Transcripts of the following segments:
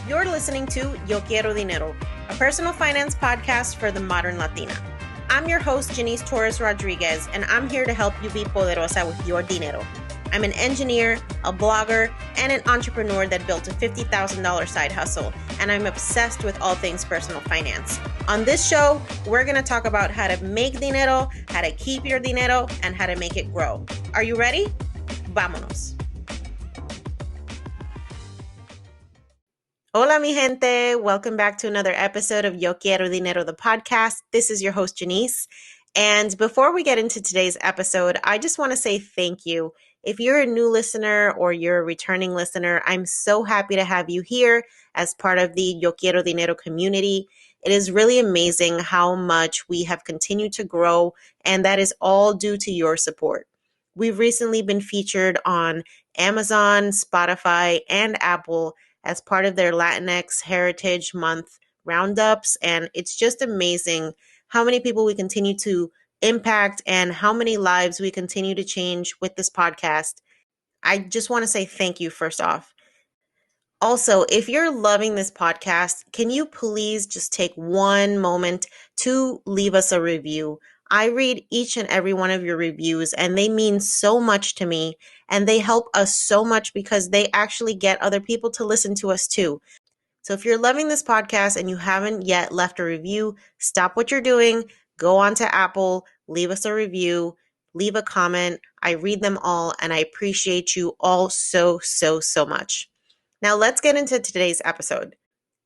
You're listening to Yo Quiero Dinero, a personal finance podcast for the modern Latina. I'm your host, Janice Torres Rodriguez, and I'm here to help you be poderosa with your dinero. I'm an engineer, a blogger, and an entrepreneur that built a $50,000 side hustle, and I'm obsessed with all things personal finance. On this show, we're going to talk about how to make dinero, how to keep your dinero, and how to make it grow. Are you ready? Vámonos. Hola, mi gente. Welcome back to another episode of Yo Quiero Dinero, the podcast. This is your host, Janice. And before we get into today's episode, I just want to say thank you. If you're a new listener or you're a returning listener, I'm so happy to have you here as part of the Yo Quiero Dinero community. It is really amazing how much we have continued to grow, and that is all due to your support. We've recently been featured on Amazon, Spotify, and Apple as part of their Latinx Heritage Month roundups. And it's just amazing how many people we continue to impact and how many lives we continue to change with this podcast. I just want to say thank you first off. Also, if you're loving this podcast, can you please just take one moment to leave us a review? I read each and every one of your reviews, and they mean so much to me, and they help us so much because they actually get other people to listen to us too. So if you're loving this podcast and you haven't yet left a review, stop what you're doing, go on to Apple, leave us a review, leave a comment. I read them all, and I appreciate you all so much. Now let's get into today's episode.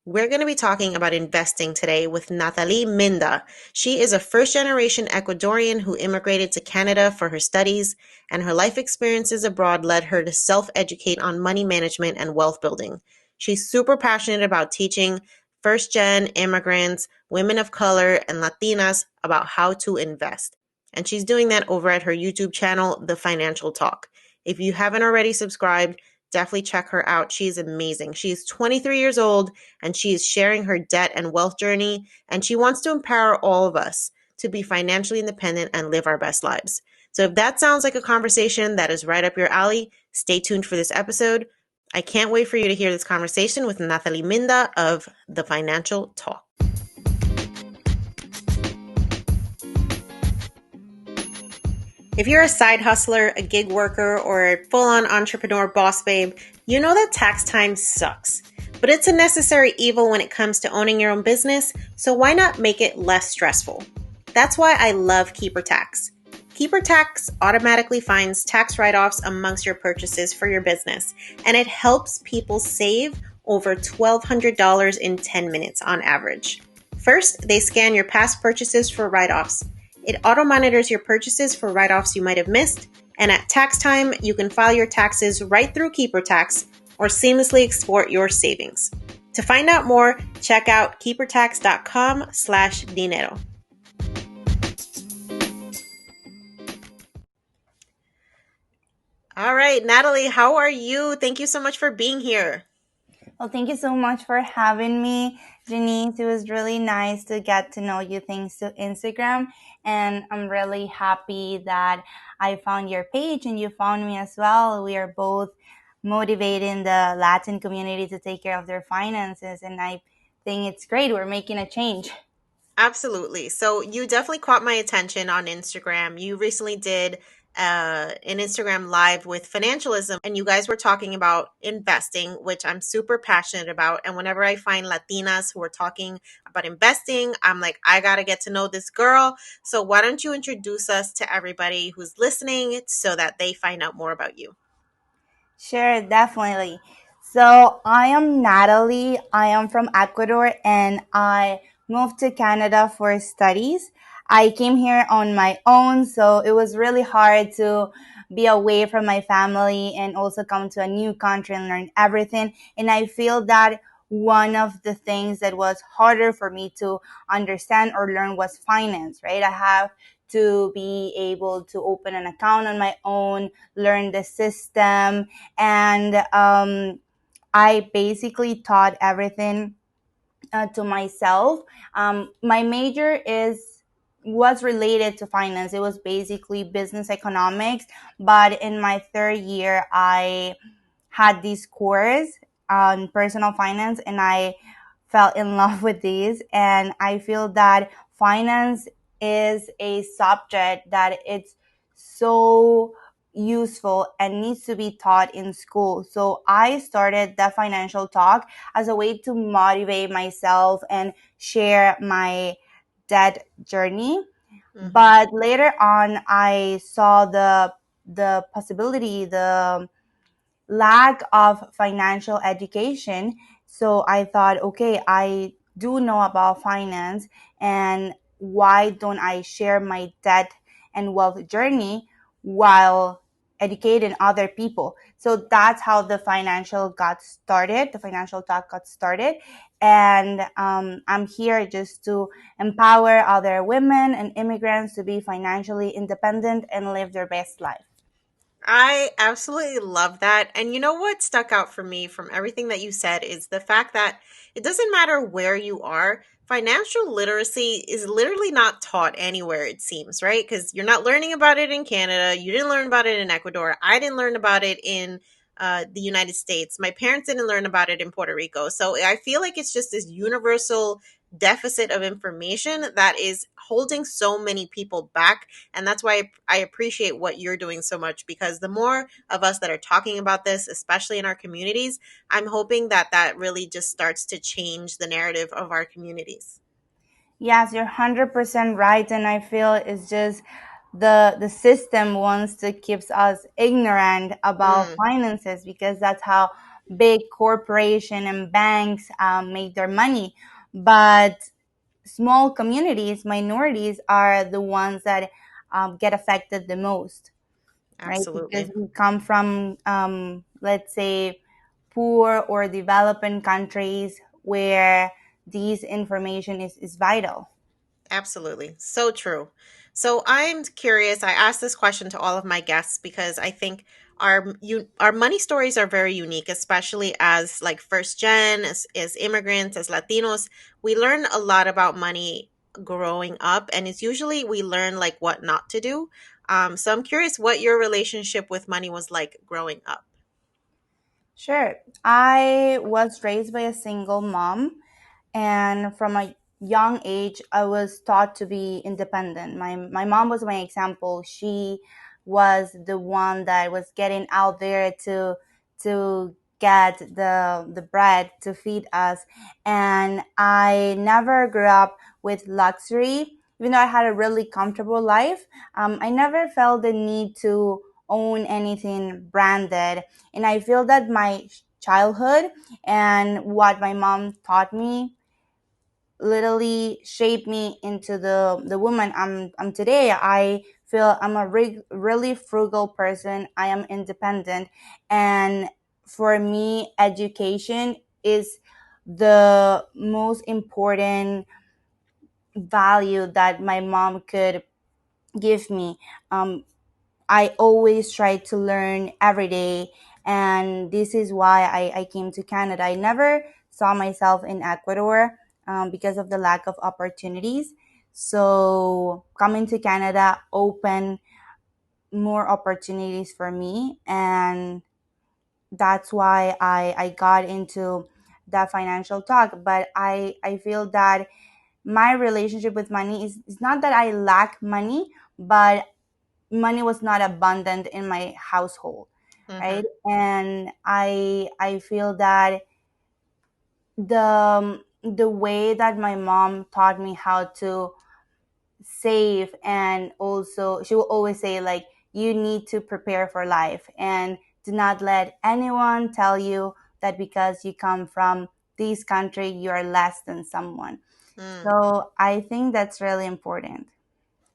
We're going to be talking about investing today with Nathalie Minda. She is a first-generation Ecuadorian who immigrated to Canada for her studies, and her life experiences abroad led her to self-educate on money management and wealth building. She's super passionate about teaching first-gen immigrants, women of color, and Latinas about how to invest. And she's doing that over at her YouTube channel, The Financial Talk. If you haven't already subscribed, definitely check her out. She's amazing. She's 23 years old and she is sharing her debt and wealth journey, and she wants to empower all of us to be financially independent and live our best lives. So if that sounds like a conversation that is right up your alley, stay tuned for this episode. I can't wait for you to hear this conversation with Nathalie Minda of The Financial Talk. If you're a side hustler, a gig worker, or a full-on entrepreneur boss babe, you know that tax time sucks. But it's a necessary evil when it comes to owning your own business, so why not make it less stressful? That's why I love Keeper Tax. Keeper Tax automatically finds tax write-offs amongst your purchases for your business, and it helps people save over $1,200 in 10 minutes on average. First, they scan your past purchases for write-offs. It auto-monitors your purchases for write-offs you might have missed, and at tax time, you can file your taxes right through Keeper Tax or seamlessly export your savings. To find out more, check out keepertax.com/dinero. All right, Nathalie, how are you? Thank you so much for being here. Well, thank you so much for having me, Janice. It was really nice to get to know you thanks to Instagram. And I'm really happy that I found your page and you found me as well. We are both motivating the Latin community to take care of their finances. And I think it's great. We're making a change. Absolutely. So you definitely caught my attention on Instagram. You recently did an Instagram live with Financialism, and you guys were talking about investing, which I'm super passionate about. And whenever I find Latinas who are talking about investing, I'm like, I got to get to know this girl. So why don't you introduce us to everybody who's listening so that they find out more about you? Sure, definitely. So I am Nathalie. I am from Ecuador and I moved to Canada for studies. I came here on my own, so it was really hard to be away from my family and also come to a new country and learn everything. And I feel that one of the things that was harder for me to understand or learn was finance, right? I have to be able to open an account on my own, learn the system, and I basically taught everything to myself. My major was related to finance. It was basically business economics, but in my third year, I had this course on personal finance, and I fell in love with these. And I feel that finance is a subject that it's so useful and needs to be taught in school. So I started the financial talk as a way to motivate myself and share my debt journey. Mm-hmm. But later on, I saw the possibility, the lack of financial education. So I thought, okay, I do know about finance, and why don't I share my debt and wealth journey while educating other people? So that's how the financial talk got started. And I'm here just to empower other women and immigrants to be financially independent and live their best life. I absolutely love that. And you know what stuck out for me from everything that you said is the fact that it doesn't matter where you are, financial literacy is literally not taught anywhere, it seems, right? Because you're not learning about it in Canada. You didn't learn about it in Ecuador. I didn't learn about it in the United States. My parents didn't learn about it in Puerto Rico. So I feel like it's just this universal deficit of information that is holding so many people back, and that's why I appreciate what you're doing so much, because the more of us that are talking about this, especially in our communities, I'm hoping that that really just starts to change the narrative of our communities. Yes, you're 100% right, and I feel it's just the system wants to keeps us ignorant about Mm, finances, because that's how big corporation and banks make their money. But small communities, minorities, are the ones that get affected the most, right? Because absolutely. we come from, let's say, poor or developing countries where these information is vital. Absolutely. So true. So I'm curious. I asked this question to all of my guests because I think our money stories are very unique, especially as like first gen, as immigrants, as Latinos. We learn a lot about money growing up, and it's usually we learn like what not to do. So I'm curious what your relationship with money was like growing up. Sure. I was raised by a single mom, and from a young age I was taught to be independent. My mom was my example. She was the one that was getting out there to get the bread to feed us, and I never grew up with luxury. Even though I had a really comfortable life, I never felt the need to own anything branded. And I feel that my childhood and what my mom taught me literally shaped me into the woman I'm today. I feel I'm a really frugal person. I am independent, and for me, education is the most important value that my mom could give me. Um, I always try to learn every day, and this is why I came to Canada. I never saw myself in Ecuador because of the lack of opportunities. So coming to Canada opened more opportunities for me, and that's why I got into the financial talk. But I feel that my relationship with money is not that I lack money, but money was not abundant in my household, right? Mm-hmm. And I feel that the way that my mom taught me how to save, and also she will always say, like, you need to prepare for life, and do not let anyone tell you that because you come from this country you are less than someone. So I think that's really important.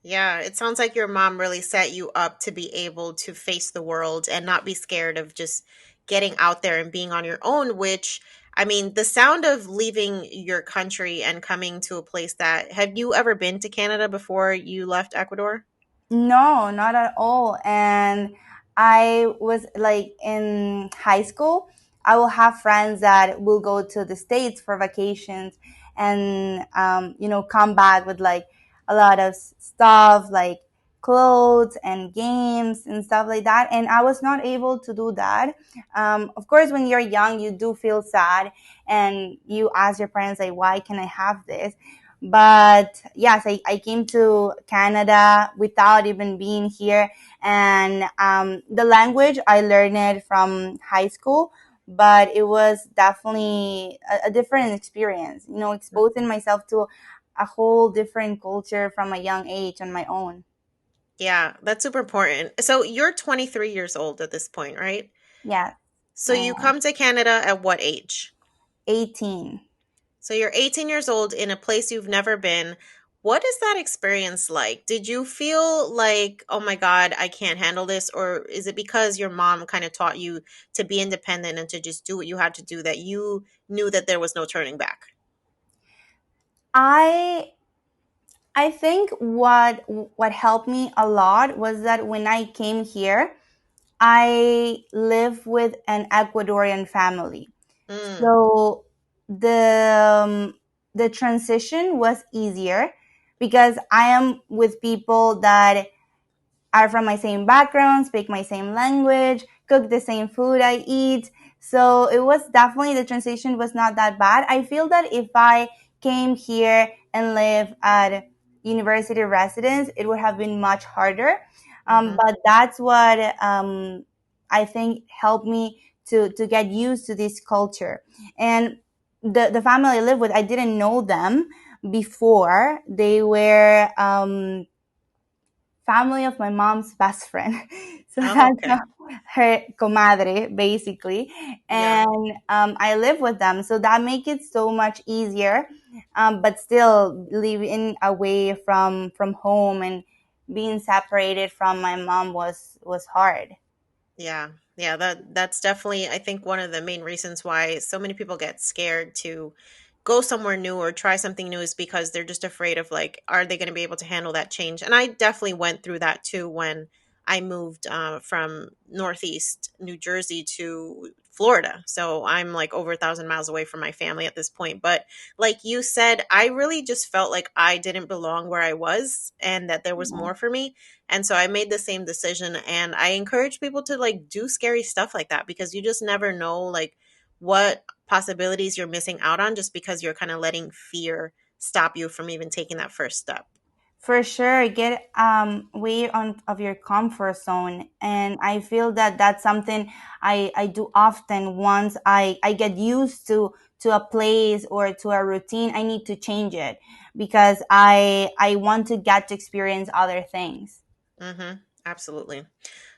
Yeah, it sounds like your mom really set you up to be able to face the world and not be scared of just getting out there and being on your own, which I mean, the sound of leaving your country and coming to a place that have you ever been to Canada before you left Ecuador? No, not at all. And I was like in high school, I will have friends that will go to the States for vacations, and, come back with like a lot of stuff, like clothes and games and stuff like that. And I was not able to do that. Of course, when you're young, you do feel sad and you ask your parents, like, why can I have this? But yes, I came to Canada without even being here. And the language, I learned it from high school, but it was definitely a different experience, exposing myself to a whole different culture from a young age on my own. Yeah, that's super important. So you're 23 years old at this point, right? Yes, So I you am. come to Canada at what age? 18. So you're 18 years old in a place you've never been. What is that experience like? Did you feel like, oh my God, I can't handle this? Or is it because your mom kind of taught you to be independent and to just do what you had to do that you knew that there was no turning back? I I think what helped me a lot was that when I came here, I live with an Ecuadorian family. Mm, So the transition was easier because I am with people that are from my same background, speak my same language, cook the same food I eat. So it was definitely, the transition was not that bad. I feel that if I came here and live at university residence, it would have been much harder. hmm. But that's what I think helped me to get used to this culture. And the family I live with, I didn't know them before. They were family of my mom's best friend. So Oh, that's okay. her comadre, basically. Yeah. And I live with them. So that makes it so much easier. But still living away from home and being separated from my mom was hard. Yeah. Yeah, that's definitely I think one of the main reasons why so many people get scared to go somewhere new or try something new is because they're just afraid of like are they going to be able to handle that change. And I definitely went through that too when I moved from Northeast New Jersey to Florida. So I'm like over 1,000 miles away from my family at this point. But like you said, I really just felt like I didn't belong where I was and that there was Yeah. more for me. And so I made the same decision, and I encourage people to like do scary stuff like that because you just never know like what possibilities you're missing out on just because you're kind of letting fear stop you from even taking that first step. For sure, get way on of your comfort zone, and I feel that that's something I do often. Once I get used to a place or to a routine, I need to change it because I want to get to experience other things. Mhm. Absolutely.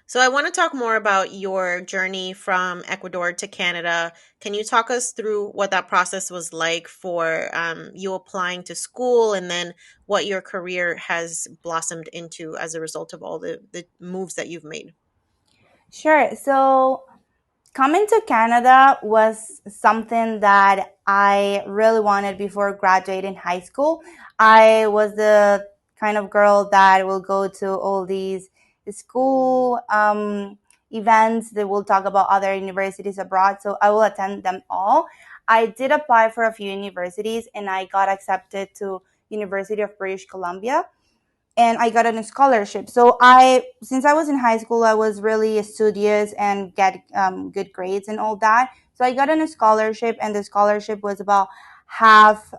So I want to talk more about your journey from Ecuador to Canada. Can you talk us through what that process was like for you applying to school and then what your career has blossomed into as a result of all the moves that you've made? Sure. So coming to Canada was something that I really wanted before graduating high school. I was the kind of girl that will go to all these school events that will talk about other universities abroad. So I will attend them all. I did apply for a few universities and I got accepted to University of British Columbia, and I got a scholarship. So since I was in high school, I was really studious and get good grades and all that. So I got a scholarship, and the scholarship was about half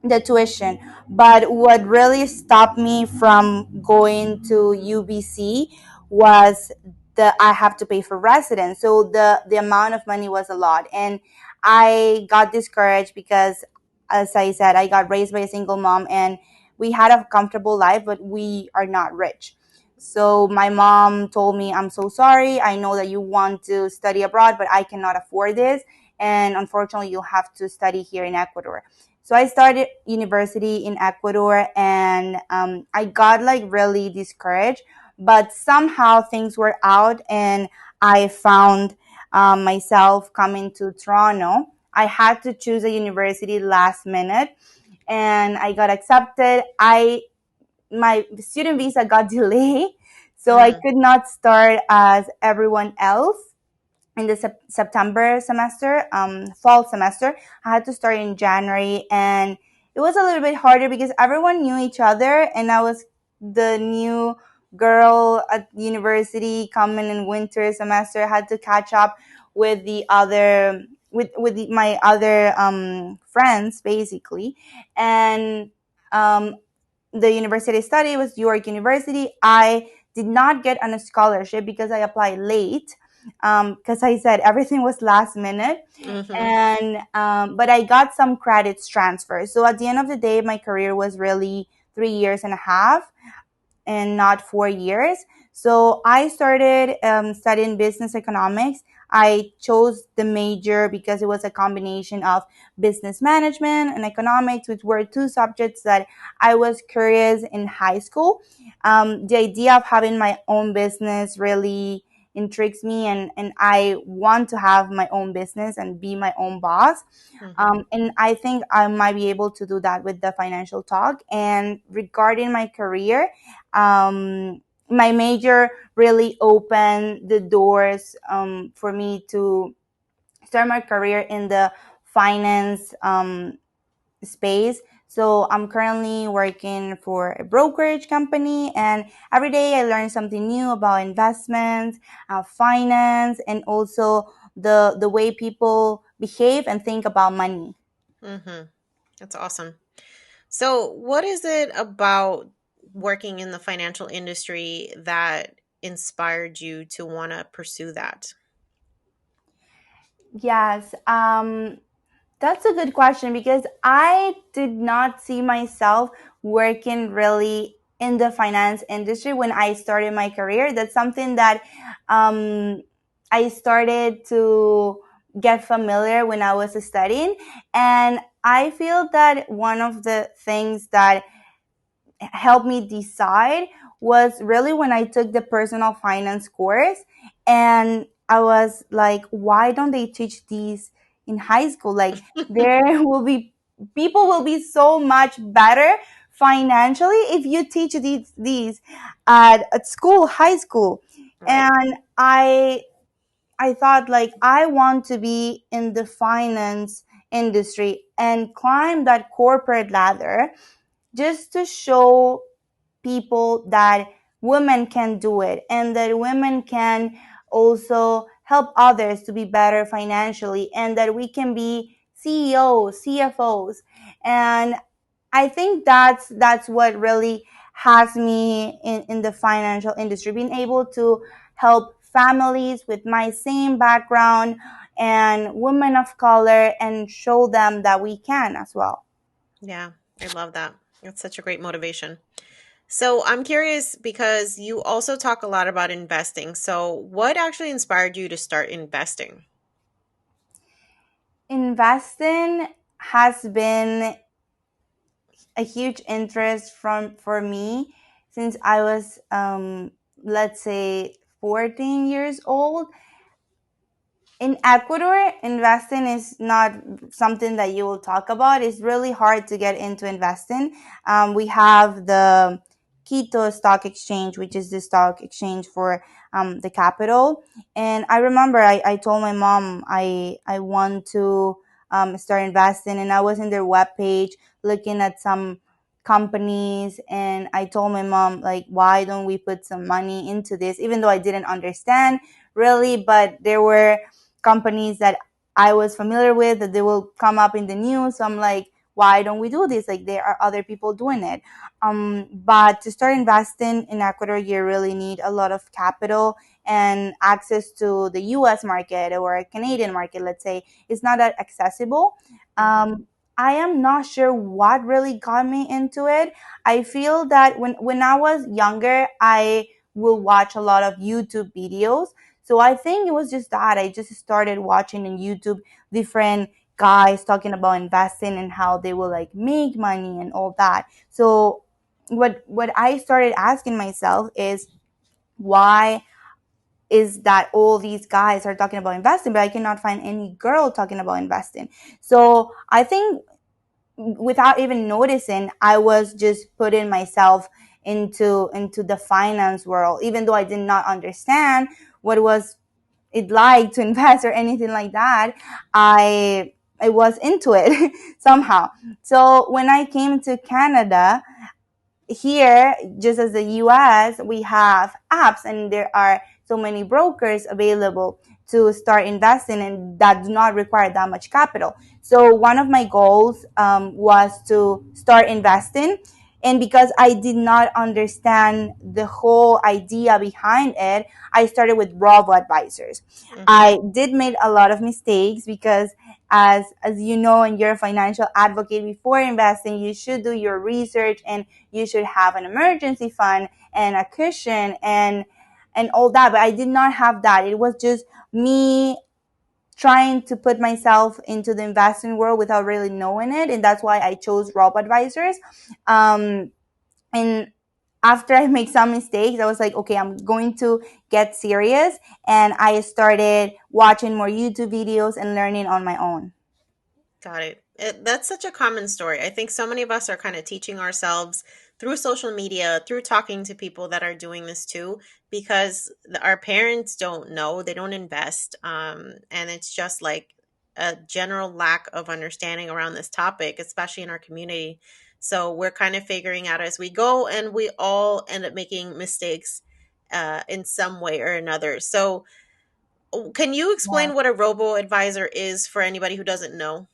the tuition. But what really stopped me from going to UBC was that I have to pay for residence. So the amount of money was a lot, and I got discouraged because, as I said, I got raised by a single mom, and we had a comfortable life, but we are not rich. So my mom told me, I'm so sorry. I know that you want to study abroad, but I cannot afford this. And unfortunately, you'll have to study here in Ecuador. So I started university in Ecuador, and I got like really discouraged, but somehow things were out, and I found myself coming to Toronto. I had to choose a university last minute, and I got accepted. My student visa got delayed, so I Mm, could not start as everyone else in the September semester, fall semester. I had to start in January, and it was a little bit harder because everyone knew each other, and I was the new girl at university coming in winter semester, had to catch up with the other my other friends basically. And um, the university study was York University. I did not get on a scholarship because I applied late, because I said everything was last minute. Mm-hmm. And but I got some credits transfer. So at the end of the day, my career was really 3 years and a half and not 4 years. So I started studying business economics. I chose the major because it was a combination of business management and economics, which were two subjects that I was curious in high school. The idea of having my own business really intrigues me, and I want to have my own business and be my own boss. Mm-hmm. And I think I might be able to do that with the financial talk. And regarding my career, my major really opened the doors for me to start my career in the finance space. So I'm currently working for a brokerage company, and every day I learn something new about investments, finance, and also the way people behave and think about money. Mm-hmm. That's awesome. So, what is it about working in the financial industry that inspired you to want to pursue that? Yes, that's a good question because I did not see myself working really in the finance industry when I started my career. That's something that um, I started to get familiar when I was studying. And I feel that one of the things that helped me decide was really when I took the personal finance course. And I was like, why don't they teach these in high school? Like, there will be people will be so much better financially if you teach these at school, high school. Right. And I thought, like, I want to be in the finance industry and climb that corporate ladder just to show people that women can do it and that women can also help others to be better financially, and that we can be CEOs, CFOs. And I think that's what really has me in the financial industry, being able to help families with my same background and women of color and show them that we can as well. Yeah, I love that. That's such a great motivation. So, I'm curious because you also talk a lot about investing. So, what actually inspired you to start investing? Investing has been a huge interest from for me since I was let's say 14 years old. In Ecuador, investing is not something that you will talk about. It's really hard to get into investing. We have the Quito Stock Exchange, which is the stock exchange for the capital. And I remember I told my mom I want to start investing, and I was in their webpage looking at some companies, and I told my mom, like, why don't we put some money into this, even though I didn't understand really, but there were companies that I was familiar with that they will come up in the news. So I'm like, why don't we do this? Like, there are other people doing it. But to start investing in Ecuador, you really need a lot of capital and access to the US market or a Canadian market, let's say. It's not that accessible. Hmm. I am not sure what really got me into it. I feel that when I was younger, I will watch a lot of YouTube videos. So I think it was just that I just started watching on YouTube different guys talking about investing and how they will like make money and all that. So what I started asking myself is, why is that all these guys are talking about investing, but I cannot find any girl talking about investing. So I think without even noticing, I was just putting myself into the finance world, even though I did not understand what was it like to invest or anything like that. I was into it somehow. So when I came to Canada, here, just as the US, we have apps and there are so many brokers available to start investing, and that do not require that much capital. So one of my goals was to start investing. And because I did not understand the whole idea behind it, I started with robo advisors. Mm-hmm. I did make a lot of mistakes because as you know, and you're a financial advocate, before investing you should do your research, and you should have an emergency fund and a cushion and all that. But I did not have that. It was just me trying to put myself into the investing world without really knowing it, and that's why I chose robo advisors. And after I make some mistakes, I was like, okay, I'm going to get serious, and I started watching more YouTube videos and learning on my own. Got it. That's such a common story. I think so many of us are kind of teaching ourselves through social media, through talking to people that are doing this too, because our parents don't know, they don't invest. And it's just like a general lack of understanding around this topic, especially in our community. So we're kind of figuring out as we go, and we all end up making mistakes in some way or another. So, can you explain what a robo advisor is for anybody who doesn't know?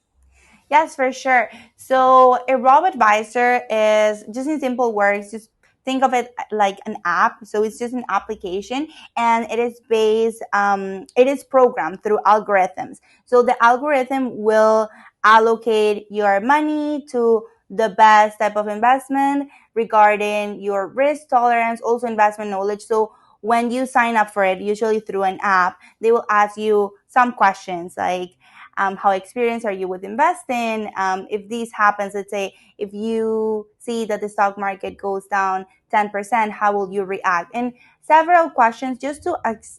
Yes, for sure. So a robo advisor is, just in simple words, just think of it like an app. So it's just an application, and it is programmed through algorithms. So the algorithm will allocate your money to the best type of investment regarding your risk tolerance, also investment knowledge. So when you sign up for it, usually through an app, they will ask you some questions like, how experienced are you with investing? If this happens, let's say if you see that the stock market goes down 10%, how will you react? And several questions just to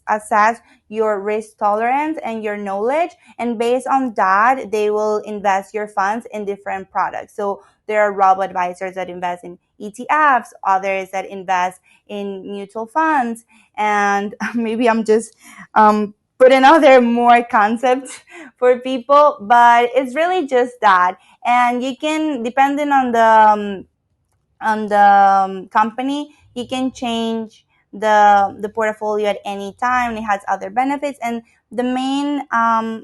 assess your risk tolerance and your knowledge. And based on that, they will invest your funds in different products. So there are robo advisors that invest in ETFs, others that invest in mutual funds. And maybe I'm just putting out there more concepts for people, but it's really just that. And you can, depending on the company, you can change the portfolio at any time. It has other benefits, and the main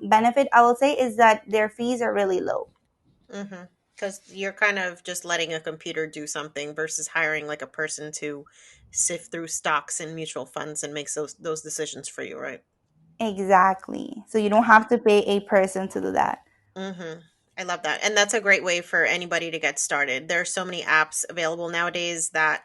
benefit I will say is that their fees are really low. Mm-hmm. Because you're kind of just letting a computer do something versus hiring like a person to sift through stocks and mutual funds and makes those decisions for you, right? Exactly. So you don't have to pay a person to do that. Mm-hmm. I love that. And that's a great way for anybody to get started. There are so many apps available nowadays that,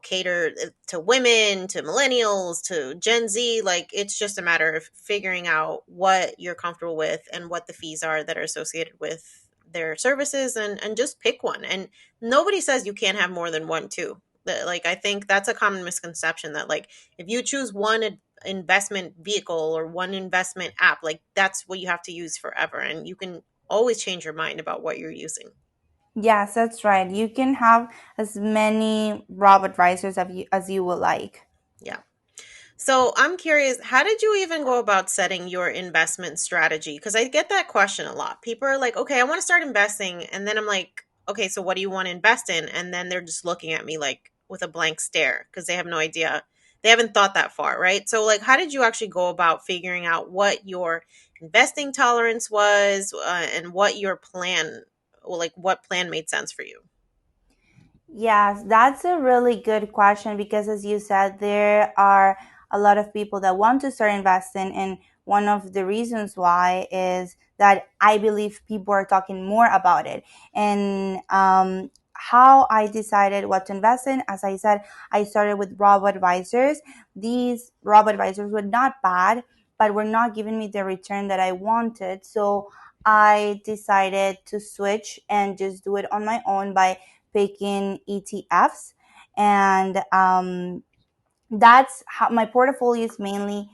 cater to women, to millennials, to Gen Z. Like, it's just a matter of figuring out what you're comfortable with and what the fees are that are associated with their services, and just pick one. And nobody says you can't have more than one too. Like, I think that's a common misconception that, like, if you choose one investment vehicle or one investment app, like, that's what you have to use forever, and you can always change your mind about what you're using. Yes, that's right. You can have as many robo advisors as you would like. Yeah. So I'm curious, how did you even go about setting your investment strategy? Because I get that question a lot. People are like, okay, I want to start investing. And then I'm like, okay, so what do you want to invest in? And then they're just looking at me like with a blank stare because they have no idea. They haven't thought that far, right? So, like, how did you actually go about figuring out what your investing tolerance was, and what your plan, well, like, what plan made sense for you? Yes, that's a really good question because, as you said, there are a lot of people that want to start investing. And one of the reasons why is that I believe people are talking more about it. And how I decided what to invest in, as I said, I started with robo advisors. These robo advisors were not bad, but were not giving me the return that I wanted. So I decided to switch and just do it on my own by picking ETFs. And that's how my portfolio is mainly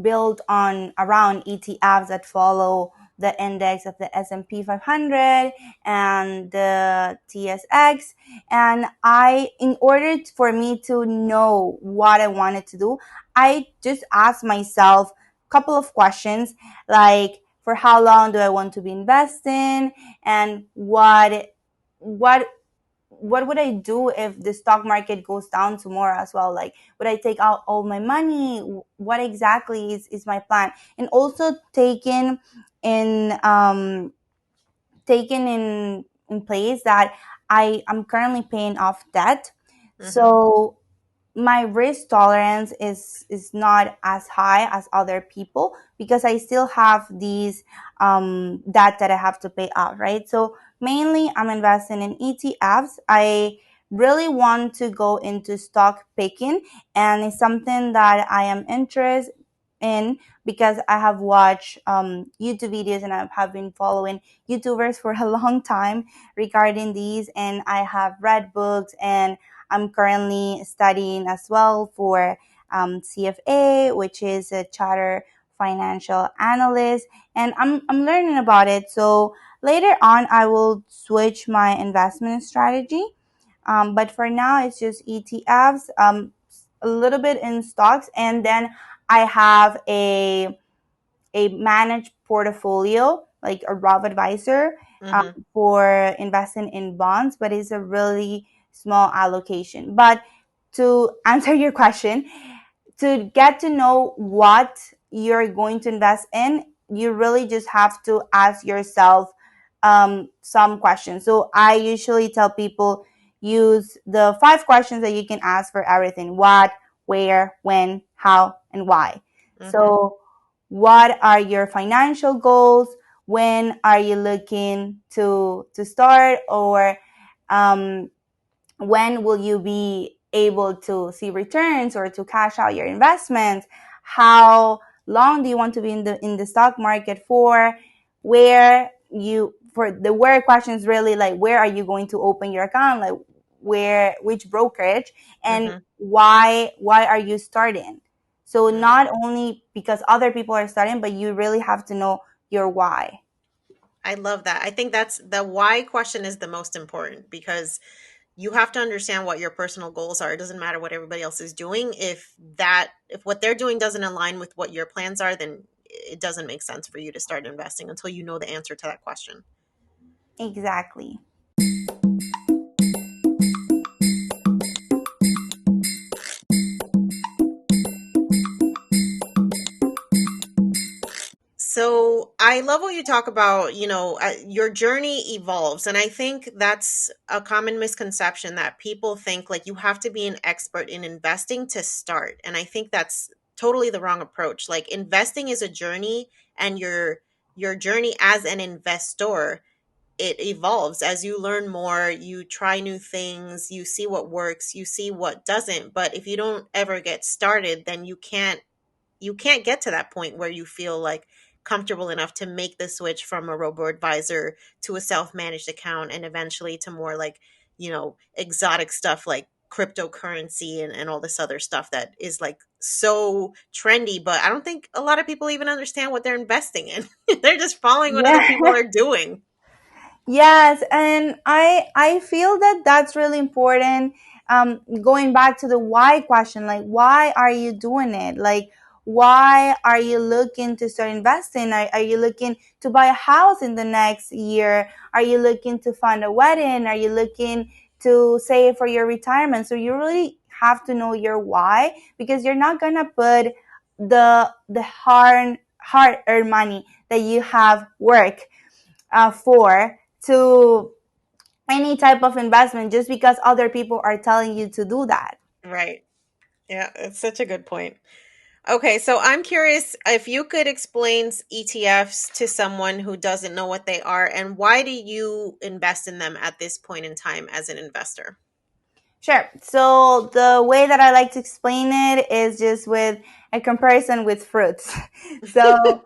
built on around ETFs that follow the index of the S&P 500 and the TSX. And in order for me to know what I wanted to do, I just asked myself a couple of questions like, for how long do I want to be investing, and what what would I do if the stock market goes down tomorrow as well? Like, would I take out all my money? What exactly is my plan? And also in taken in place that I'm currently paying off debt. Mm-hmm. So my risk tolerance is not as high as other people because I still have these debt that I have to pay out, right? So mainly I'm investing in ETFs. I really want to go into stock picking, and it's something that I am interested in because I have watched YouTube videos and I have been following YouTubers for a long time regarding these, and I have read books, and I'm currently studying as well for CFA, which is a Charter Financial Analyst, and I'm learning about it. So later on, I will switch my investment strategy. But for now, it's just ETFs, a little bit in stocks, and then I have a managed portfolio, like a Roth advisor, Mm-hmm. for investing in bonds, but it's a really small allocation. But to answer your question, to get to know what you're going to invest in, you really just have to ask yourself some questions. So I usually tell people use the 5 questions that you can ask for everything: what, where, when, how, and why. Mm-hmm. So, what are your financial goals? When are you looking to start, or um, when will you be able to see returns or to cash out your investments? How long do you want to be in the stock market for? Where you for the where questions really, like, where are you going to open your account, like where, which brokerage, and Mm-hmm. why are you starting? So Mm. not only because other people are starting, but you really have to know your why. I love that. I think that's the why question is the most important because you have to understand what your personal goals are. It doesn't matter what everybody else is doing. If what they're doing doesn't align with what your plans are, then it doesn't make sense for you to start investing until you know the answer to that question. Exactly. So I love what you talk about, your journey evolves. And I think that's a common misconception that people think like you have to be an expert in investing to start. And I think that's totally the wrong approach. Like investing is a journey, and your journey as an investor, it evolves as you learn more, you try new things, you see what works, you see what doesn't. But if you don't ever get started, then you can't get to that point where you feel like comfortable enough to make the switch from a robo advisor to a self-managed account and eventually to more like exotic stuff like cryptocurrency and all this other stuff that is like so trendy, but I don't think a lot of people even understand what they're investing in. They're just following what other people Yeah. are doing. Yes, and I feel that that's really important. Going back to the why question, like, why are you doing it? Like, why are you looking to start investing? Are you looking to buy a house in the next year? Are you looking to fund a wedding? Are you looking to save for your retirement? So you really have to know your why, because you're not gonna put the hard earned money that you have work for to any type of investment just because other people are telling you to do that. Right. Yeah, it's such a good point. Okay, so I'm curious if you could explain ETFs to someone who doesn't know what they are, and why do you invest in them at this point in time as an investor? Sure. So the way that I like to explain it is just with a comparison with fruits. So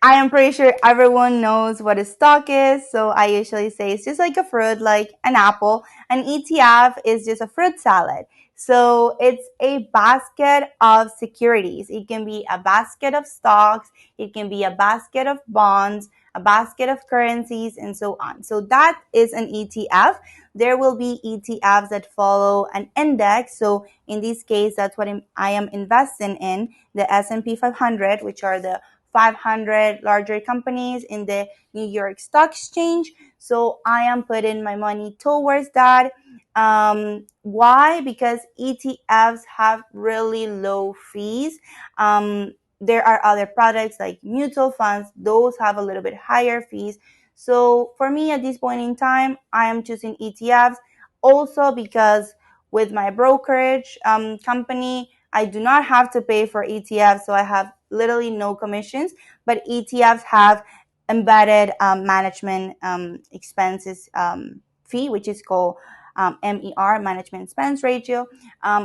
I am pretty sure everyone knows what a stock is. So I usually say it's just like a fruit, like an apple. An ETF is just a fruit salad. So it's a basket of securities. It can be a basket of stocks, it can be a basket of bonds, a basket of currencies, and so on. So that is an ETF. There will be ETFs that follow an index. So in this case, that's what I am investing in, the S&P 500, which are the 500 larger companies in the New York Stock Exchange. So I am putting my money towards that. Why? Because ETFs have really low fees. There are other products like mutual funds, those have a little bit higher fees. So for me at this point in time, I am choosing ETFs also because with my brokerage company, I do not have to pay for ETFs, so I have literally no commissions. But ETFs have embedded management expenses fee, which is called MER, management expense ratio,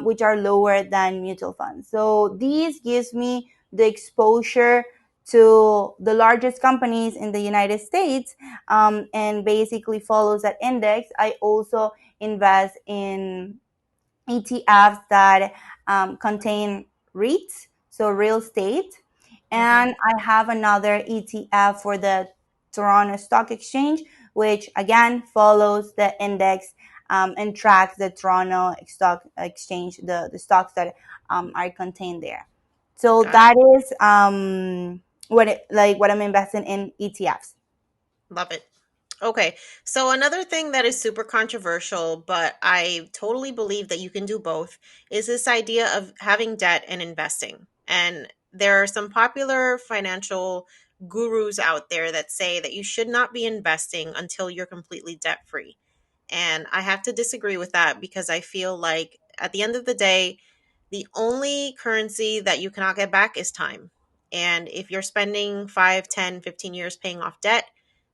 which are lower than mutual funds. So these gives me the exposure to the largest companies in the United States, and basically follows that index. I also invest in ETFs that contain REITs, so real estate. Mm-hmm. And I have another ETF for the Toronto Stock Exchange, which again follows the index and tracks the Toronto Stock Exchange, the stocks that are contained there. So Got it. that is what I'm investing in ETFs. Love it. Okay. So another thing that is super controversial, but I totally believe that you can do both, is this idea of having debt and investing. And there are some popular financial gurus out there that say that you should not be investing until you're completely debt free. And I have to disagree with that because I feel like at the end of the day, the only currency that you cannot get back is time. And if you're spending 5, 10, 15 years paying off debt,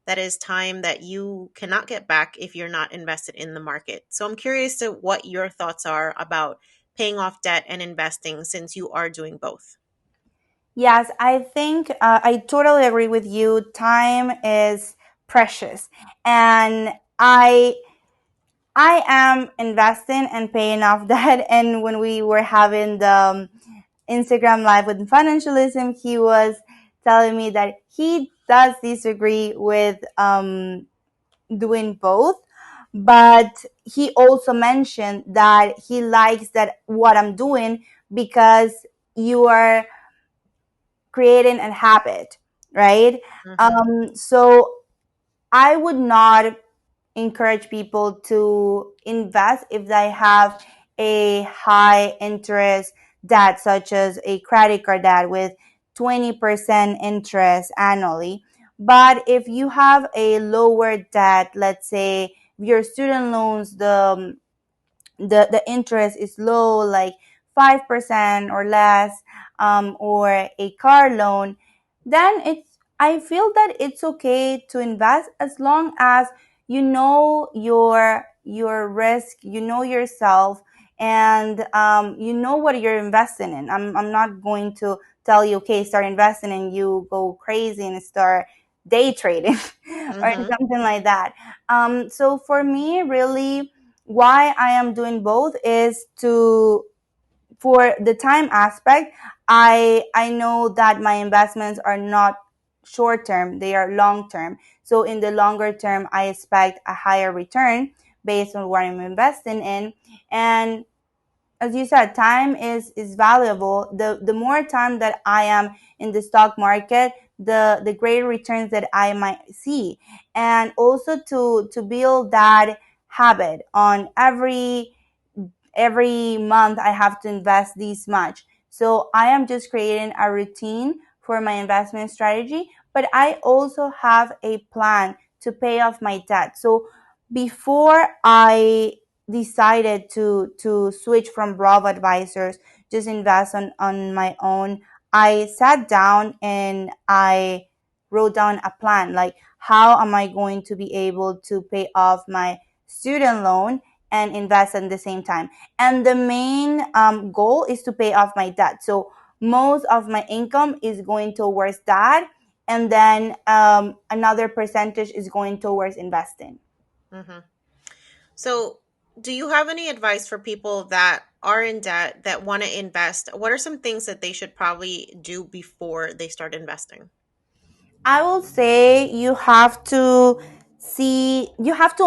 that is time that you cannot get back if you're not invested in the market. So I'm curious to what your thoughts are about paying off debt and investing since you are doing both. Yes, I think I totally agree with you. Time is precious, and I am investing and paying off that. And when we were having the Instagram live with financialism, he was telling me that he does disagree with doing both, but he also mentioned that he likes that what I'm doing because you are creating a habit, right? Mm-hmm. So I would not encourage people to invest if they have a high interest debt, such as a credit card debt with 20% interest annually. But if you have a lower debt, let's say your student loans, the interest is low, like 5% or less, or a car loan, then I feel that it's okay to invest as long as you know your risk, you know yourself, and you know what you're investing in. I'm not going to tell you, okay, start investing, and you go crazy and start day trading or Mm-hmm. something like that. So for me, really, why I am doing both is to, for the time aspect, I know that my investments are not short term, they are long term. So in the longer term, I expect a higher return based on what I'm investing in. And as you said, time is valuable. The more time that I am in the stock market, the greater returns that I might see. And also to build that habit on every month I have to invest this much. So I am just creating a routine for my investment strategy, but I also have a plan to pay off my debt. So before I decided to switch from Bravo Advisors, just invest on my own, I sat down and I wrote down a plan, like how am I going to be able to pay off my student loan and invest at the same time. And the main goal is to pay off my debt. So most of my income is going towards that, and then another percentage is going towards investing. Mm-hmm. So do you have any advice for people that are in debt that want to invest? What are some things that they should probably do before they start investing? I will say you have to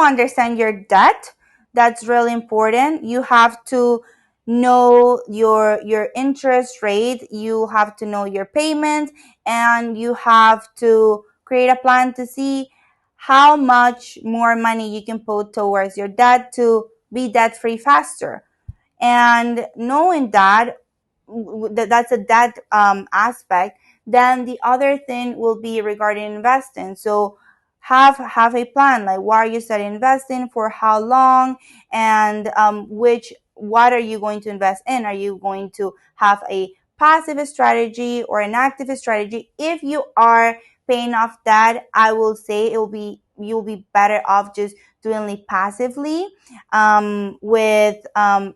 understand your debt. That's really important. You have to know your interest rate, you have to know your payment, and you have to create a plan to see how much more money you can put towards your debt to be debt free faster. And knowing that, that's a debt aspect, then the other thing will be regarding investing. So have a plan, like why are you starting investing, for how long, and which what are you going to invest in. Are you going to have a passive strategy or an active strategy? If you are paying off that, I will say it will be, you'll be better off just doing it passively, with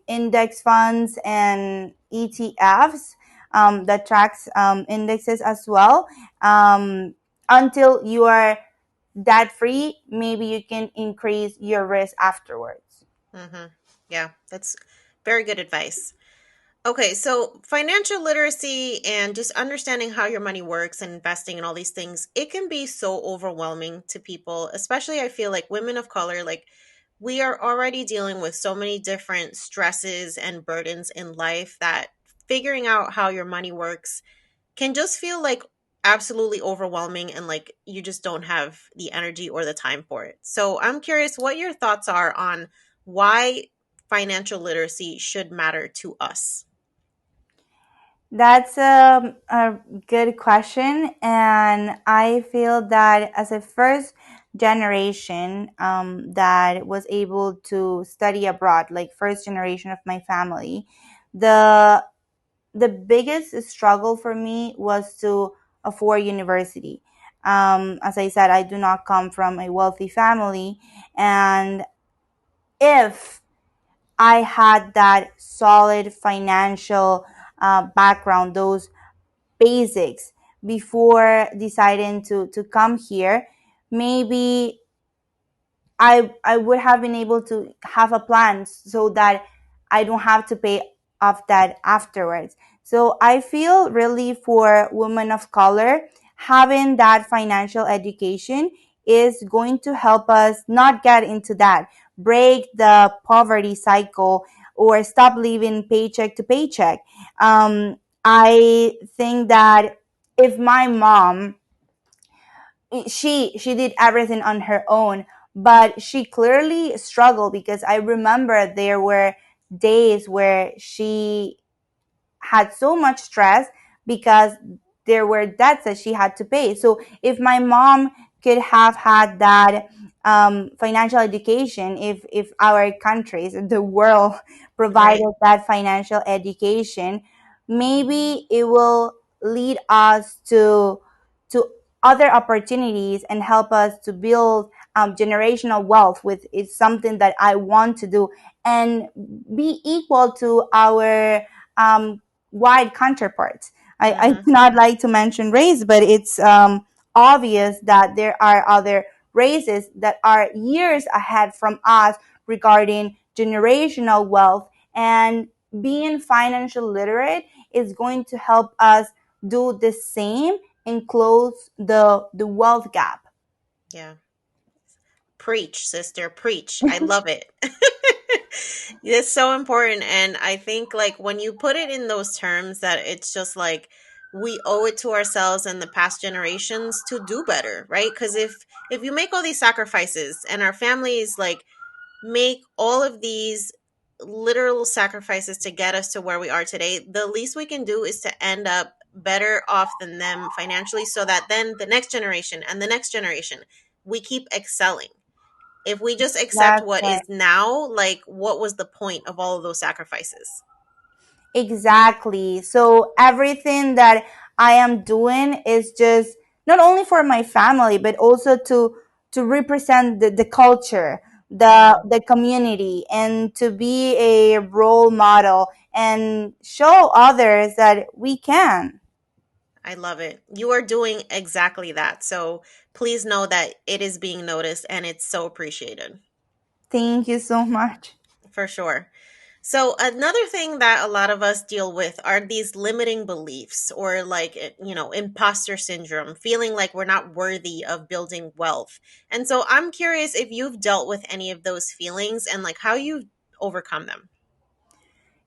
index funds and ETFs, that tracks indexes as well. Until you are debt free, maybe you can increase your risk afterwards. Mm-hmm. Yeah, that's very good advice. Okay, so financial literacy and just understanding how your money works and investing and all these things, it can be so overwhelming to people, especially I feel like women of color, like we are already dealing with so many different stresses and burdens in life that figuring out how your money works can just feel like absolutely overwhelming and like you just don't have the energy or the time for it. So I'm curious what your thoughts are on why financial literacy should matter to us. That's a good question. And I feel that as a first generation that was able to study abroad, like first generation of my family, the the biggest struggle for me was to afford university. As I said, I do not come from a wealthy family. And if I had that solid financial background, those basics before deciding to come here, maybe I would have been able to have a plan so that I don't have to pay off that afterwards. So I feel really for women of color, having that financial education is going to help us not get into that, break the poverty cycle, or stop living paycheck to paycheck. I think that if my mom, she did everything on her own, but she clearly struggled, because I remember there were days where she had so much stress because there were debts that she had to pay. So if my mom could have had that financial education, if our countries, the world, Right. provided that financial education, maybe it will lead us to other opportunities and help us to build generational wealth, with it's something that I want to do, and be equal to our white counterparts. I do Mm-hmm. not like to mention race, but it's obvious that there are other races that are years ahead from us regarding generational wealth. And being financial literate is going to help us do the same and close the wealth gap. Yeah. Preach, sister, preach. I love it. It's so important. And I think like when you put it in those terms that it's just like we owe it to ourselves and the past generations to do better, right? Because if you make all these sacrifices and our families like make all of these literal sacrifices to get us to where we are today, the least we can do is to end up better off than them financially so that then the next generation and the next generation we keep excelling. If we just accept That's what is right. now, like what was the point of all of those sacrifices? Exactly. So everything that I am doing is just not only for my family, but also to represent the culture, Mm, the community, and to be a role model and show others that we can. I love it. You are doing exactly that. So please know that it is being noticed and it's so appreciated Thank you so much. for sure. So another thing that a lot of us deal with are these limiting beliefs or like imposter syndrome, feeling like we're not worthy of building wealth. And so I'm curious if you've dealt with any of those feelings and like how you overcome them.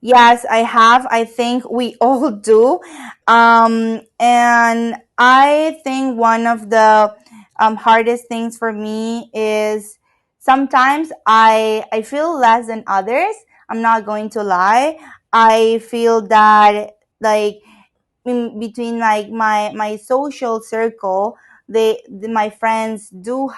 Yes, I have. I think we all do. And I think one of the hardest things for me is sometimes I feel less than others. I'm not going to lie. I feel that, like, in between, like, my social circle, my friends do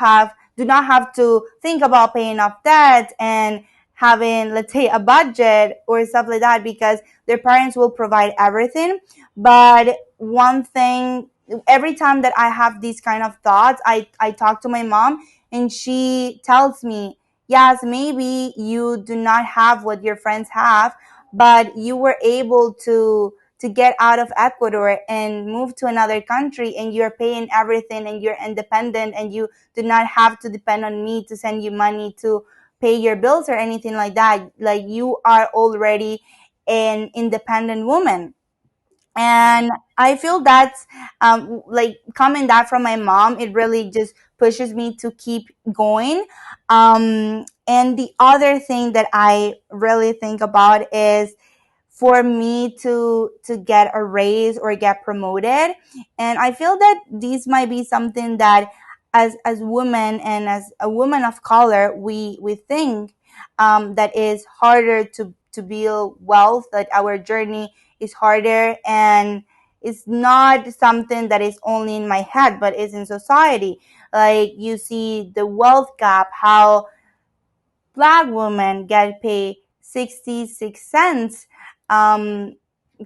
not have to think about paying off debt and having, let's say, a budget or stuff like that, because their parents will provide everything. But one thing, every time that I have these kind of thoughts, I talk to my mom, and she tells me, yes, maybe you do not have what your friends have, but you were able to get out of Ecuador and move to another country, and you're paying everything, and you're independent, and you do not have to depend on me to send you money to pay your bills or anything like that. Like, you are already an independent woman. Yeah. And I feel that's, like, coming that from my mom, it really just pushes me to keep going. And the other thing that I really think about is for me to get a raise or get promoted. And I feel that these might be something that, as women and as a woman of color, we think, that is harder to build wealth, that our journey is harder, and it's not something that is only in my head, but is in society. Like, you see the wealth gap, how black women get paid 66 cents, um,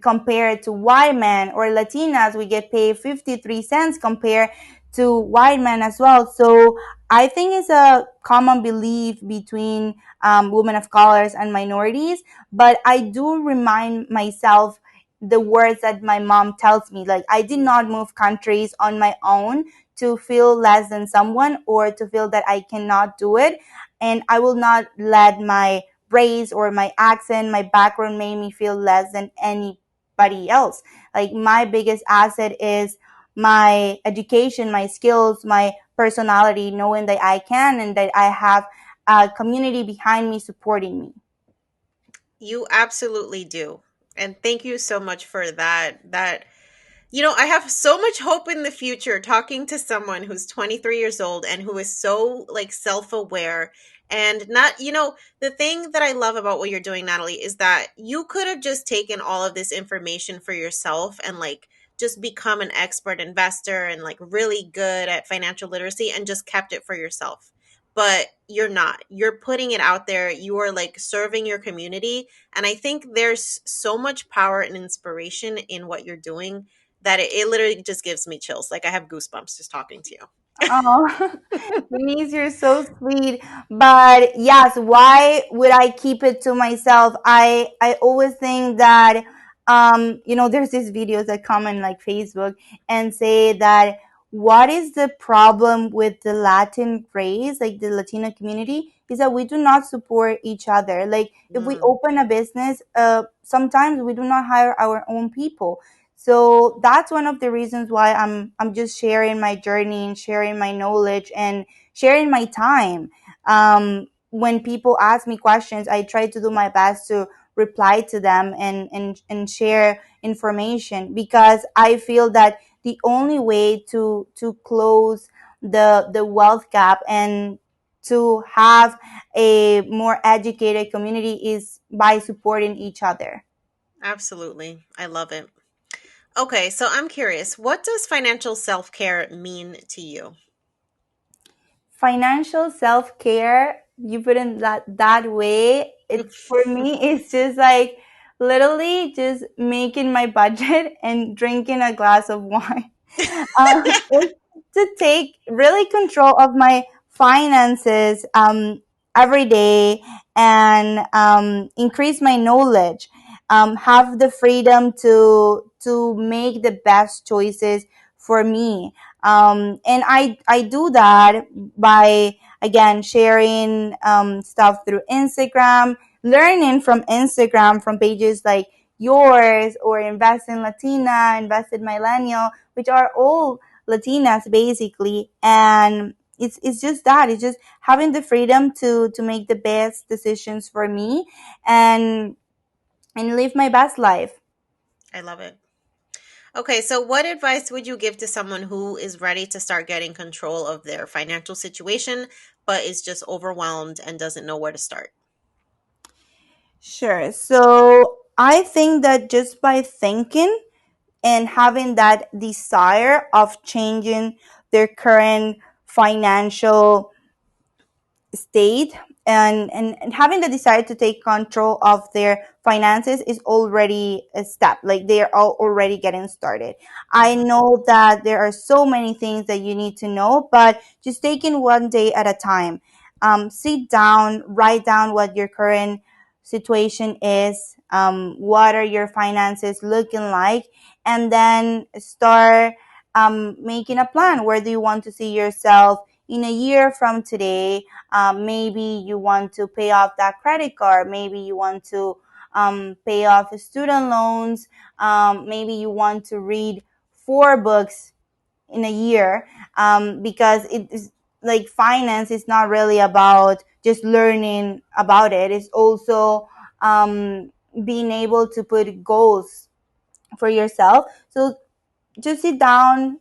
compared to white men, or Latinas, we get paid 53 cents compared to white men as well. So I think it's a common belief between, women of colors and minorities. But I do remind myself the words that my mom tells me. Like, I did not move countries on my own to feel less than someone, or to feel that I cannot do it. And I will not let my race or my accent, my background, make me feel less than anybody else. Like, my biggest asset is my education, my skills, my personality, knowing that I can, and that I have a community behind me supporting me. You absolutely do. And thank you so much for that. I have so much hope in the future talking to someone who's 23 years old and who is so like self-aware and not, the thing that I love about what you're doing, Natalie, is that you could have just taken all of this information for yourself and like just become an expert investor and like really good at financial literacy and just kept it for yourself. But you're not. You're putting it out there. You are like serving your community. And I think there's so much power and inspiration in what you're doing that it literally just gives me chills. Like I have goosebumps just talking to Oh, Denise, you're so sweet. But yes, why would I keep it to myself? I always think that, there's these videos that come in, like, Facebook, and say that, what is the problem with the Latin race, like the Latino community, is that we do not support each other. Like, you. if we open a business, sometimes we do not hire our own people. So that's one of the reasons why I'm just sharing my journey and sharing my knowledge and sharing my time. When people ask me questions, I try to do my best to reply to them, and share information, because I feel that the only way to close the wealth gap, and to have a more educated community, is by supporting each other. Absolutely. I love it. Okay, so I'm curious, what does financial self-care mean to you? Financial self-care, you put in that way, it's, for me, it's just like literally just making my budget and drinking a glass of wine. Is to take really control of my finances, every day, and, increase my knowledge, have the freedom to make the best choices for me. And I do that by, again, sharing, stuff through Instagram, learning from Instagram, from pages like yours, or Invest in Latina, Invest in Millennial, which are all Latinas basically. And it's just that, it's just having the freedom to make the best decisions for me. And and live my best life. I love it. Okay, so what advice would you give to someone who is ready to start getting control of their financial situation, but is just overwhelmed and doesn't know where to start? Sure. So I think that just by thinking and having that desire of changing their current financial state, and having the desire to take control of their finances is already a step. Like they are all already getting started. I Hmm. know that there are so many things that you need to know, but just taking one day at a time. Sit down, write down what your current situation is, what are your finances looking like, and then start making a plan. Where do you want to see yourself in a year from today? Maybe you want to pay off that credit card. Maybe you want to pay off student loans. Maybe you want to read 4 books in a year, because it is like finance is not really about just learning about it. It's also being able to put goals for yourself. So just sit down,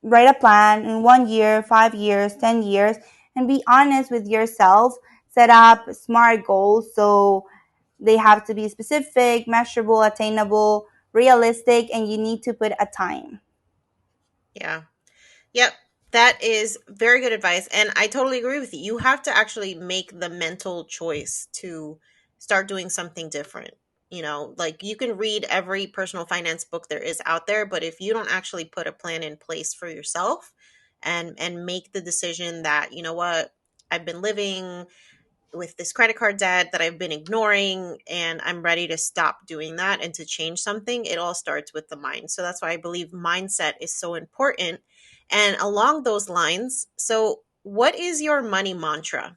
write a plan in 1 year, 5 years, 10 years, and be honest with yourself. Set up smart goals. So they have to be specific, measurable, attainable, realistic, and you need to put a time. Yeah. Yep. That is very good advice. And I totally agree with you. You have to actually make the mental choice to start doing something different. Like you can read every personal finance book there is out there, but if you don't actually put a plan in place for yourself and make the decision that, you know what, I've been living with this credit card debt that I've been ignoring and I'm ready to stop doing that and to change something, it all starts with the mind. So that's why I believe mindset is so important. And along those lines, so what is your money mantra?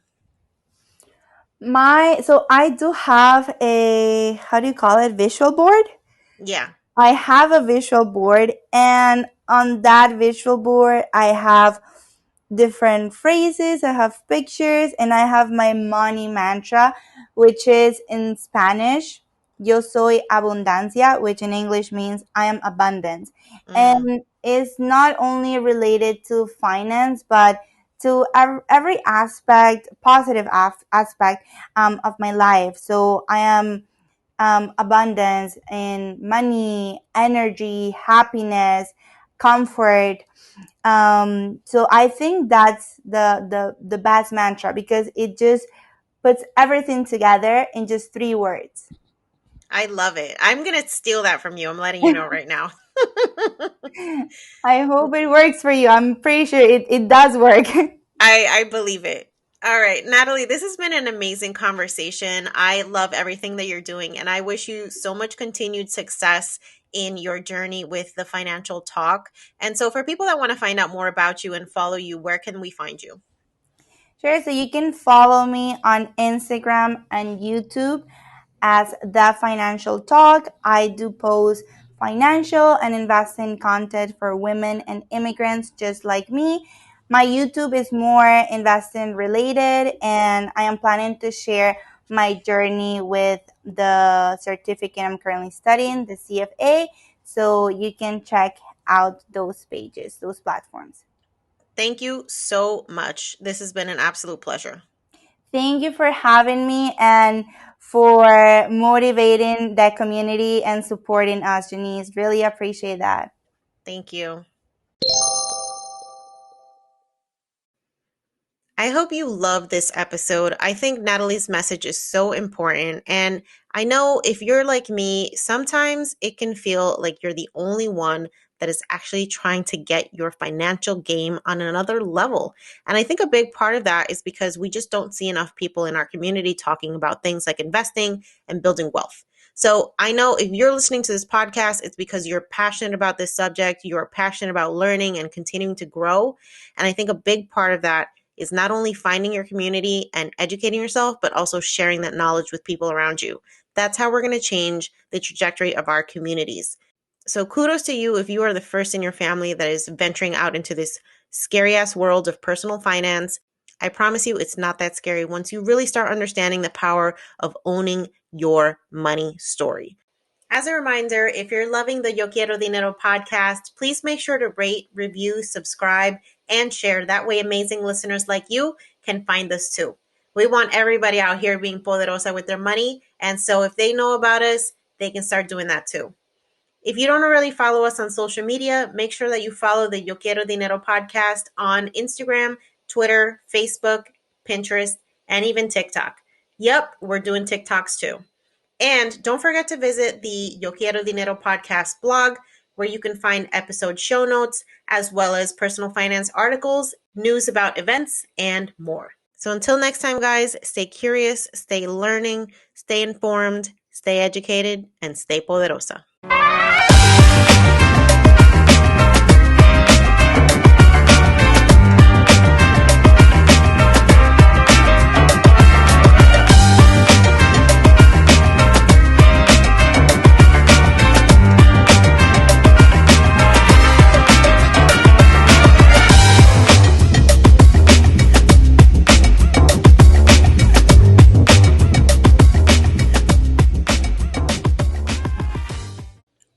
So I do have a, how do you call it, visual board. Yeah. I have a visual board, and on that visual board, I have different phrases, I have pictures, and I have my money mantra, which is in Spanish, Yo soy abundancia, which in English means I am abundance. Mm, And it's not only related to finance, but to every aspect, positive aspect of my life. So I am abundance in money, energy, happiness, comfort. So I think that's the best mantra, because it just puts everything together in just 3 words. I love it. I'm going to steal that from you. I'm letting you know right now. I hope it works for you. I'm pretty sure it does work. I believe it. All right, Natalie, this has been an amazing conversation. I love everything that you're doing, and I wish you so much continued success in your journey with the financial talk. And so, for people that want to find out more about you and follow you, where can we find you? Sure. So you can follow me on Instagram and YouTube as The Financial Talk. I do post financial and investing content for women and immigrants just like me. My YouTube is more investing related, and I am planning to share my journey with the certificate I'm currently studying, the CFA. So you can check out those pages, those platforms. Thank you so much. This has been an absolute pleasure. Thank you for having me and for motivating the community and supporting us, Janice. Really appreciate that. Thank you. I hope you love this episode. I think Natalie's message is so important. And I know if you're like me, sometimes it can feel like you're the only one that is actually trying to get your financial game on another level. And I think a big part of that is because we just don't see enough people in our community talking about things like investing and building wealth. So I know if you're listening to this podcast, it's because you're passionate about this subject, you're passionate about learning and continuing to grow. And I think a big part of that is not only finding your community and educating yourself, but also sharing that knowledge with people around you. That's how we're going to change the trajectory of our communities. So kudos to you if you are the first in your family that is venturing out into this scary ass world of personal finance. I promise you, it's not that scary once you really start understanding the power of owning your money story. As a reminder, if you're loving the Yo Quiero Dinero podcast, please make sure to rate, review, subscribe, and share. That way, amazing listeners like you can find us too. We want everybody out here being poderosa with their money. And so if they know about us, they can start doing that too. If you don't already follow us on social media, make sure that you follow the Yo Quiero Dinero podcast on Instagram, Twitter, Facebook, Pinterest, and even TikTok. Yep, we're doing TikToks too. And don't forget to visit the Yo Quiero Dinero podcast blog, where you can find episode show notes, as well as personal finance articles, news about events, and more. So until next time, guys, stay curious, stay learning, stay informed, stay educated, and stay poderosa.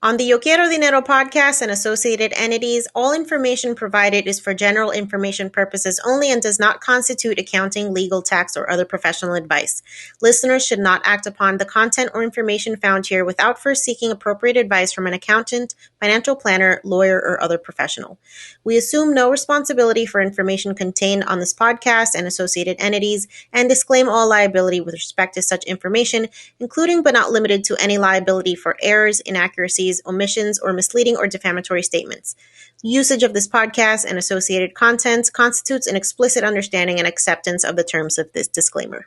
On the Yo Quiero Dinero podcast and associated entities, all information provided is for general information purposes only and does not constitute accounting, legal, tax, or other professional advice. Listeners should not act upon the content or information found here without first seeking appropriate advice from an accountant, financial planner, lawyer, or other professional. We assume no responsibility for information contained on this podcast and associated entities and disclaim all liability with respect to such information, including but not limited to any liability for errors, inaccuracies, omissions, or misleading or defamatory statements. Usage of this podcast and associated content constitutes an explicit understanding and acceptance of the terms of this disclaimer.